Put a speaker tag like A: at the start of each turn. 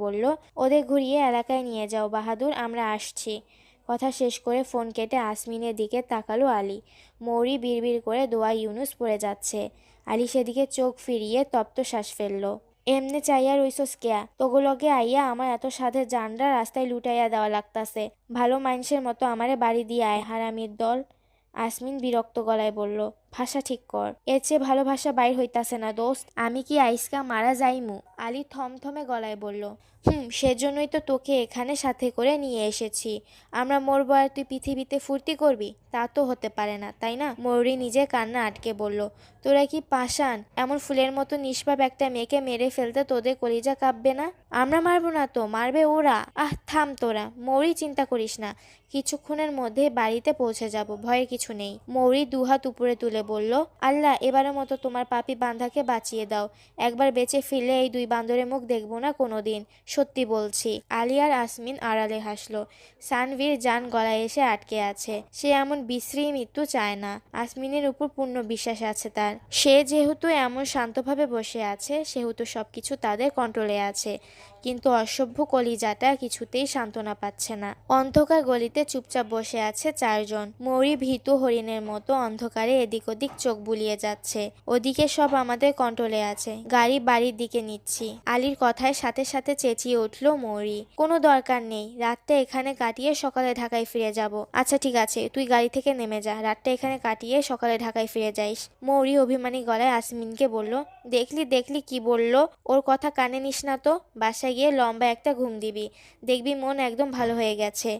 A: বলল, ওদের ঘুরিয়ে এলাকায় নিয়ে যাও বাহাদুর, আমরা আসছি। কথা শেষ করে ফোন কেটে আসমিনের দিকে তাকালো আলী। মৌরি বিড়বিড় করে দোয়া ইউনুস পড়ে যাচ্ছে। আলী সেদিকে চোখ ফিরিয়ে তপ্ত শ্বাস ফেলল। এমনে চাইয়া রইছস কেয়া? তোগুলগে আইয়া আমার এত সাধের জানরা রাস্তায় লুটাইয়া দেওয়া লাগতাছে। ভালো মানুষের মতো আমারে বাড়ি দিয়ে আয়, হারামির দল। আসমিন বিরক্ত গলায় বলল, ভাষা ঠিক কর, এর চেয়ে ভালো ভাষা বাইর হইতাছে না দোস্ত। আমি কি আইসকা মারা যাইমু? আলী থমথমে গলায় বলল, সেজন্যই তো তোকে এখানে সাথে করে নিয়ে এসেছি। আমরা মরবো আর তুই পৃথিবীতে ফুর্তি করবি? তা তো হতে পারে না, তাই না? ময়ূরী নিজে কান্না আটকে বলল, তোরা কি পাষাণ? এমন ফুলের মতো নিষ্পাপ একটা মেয়েকে মেরে ফেলতে তোদের কলিজা কাঁপবে না? আমরা মারবো না তো, মারবে ওরা। আহ থাম তোরা, মৌরি, চিন্তা করিস না, কিছুক্ষণের মধ্যে বাড়িতে পৌঁছে যাব, ভয়ের কিছু নেই। মৌরি দুহাত উপরে তুলে বলল, আল্লাহ, এবারের মতো তোমার পাপি বান্ধাকে বাঁচিয়ে দাও। একবার বেঁচে ফিরলে এই দুই বান্দরের মুখ দেখবো না কোনোদিন, সত্যি বলছি। আলী আর আসমিন আড়ালে হাসলো। সানভীর জান গলায় এসে আটকে আছে। সে এমন বিশ্রী মৃত্যু চায় না। আসমিনের উপর পূর্ণ বিশ্বাস আছে তার। সে যেহেতু এমন শান্তভাবে বসে আছে, সেহেতু সবকিছু তাদের কন্ট্রোলে আছে। কিন্তু অসভ্য কলিজাটা কিছুতেই সান্ত্বনা পাচ্ছে না। অন্ধকার গলিতে চুপচাপ বসে আছে চারজন। মৌরি ভীতু হরিণের মতো অন্ধকারে এদিক ওদিক চোখ বুলিয়ে যাচ্ছে। ওদিকে সব আমাদের কন্ট্রোলে আছে, গাড়ি বাড়ির দিকে নিচ্ছি। আলীর কথায় সাথে সাথে চেঁচিয়ে উঠল মৌরি, কোনো দরকার নেই, রাতটা এখানে কাটিয়ে সকালে ঢাকায় ফিরে যাব। আচ্ছা ঠিক আছে, তুই গাড়ি থেকে নেমে যা, রাতটা এখানে কাটিয়ে সকালে ঢাকায় ফিরে যাইস। মৌরি অভিমানী গলায় আসমিনকে বলল, দেখলি দেখলি কি বলল? ওর কথা কানে নিস না তো। বাসায় গিয়ে লম্বা একটা ঘুম দিবি, দেখবি মন একদম ভালো হয়ে গেছে।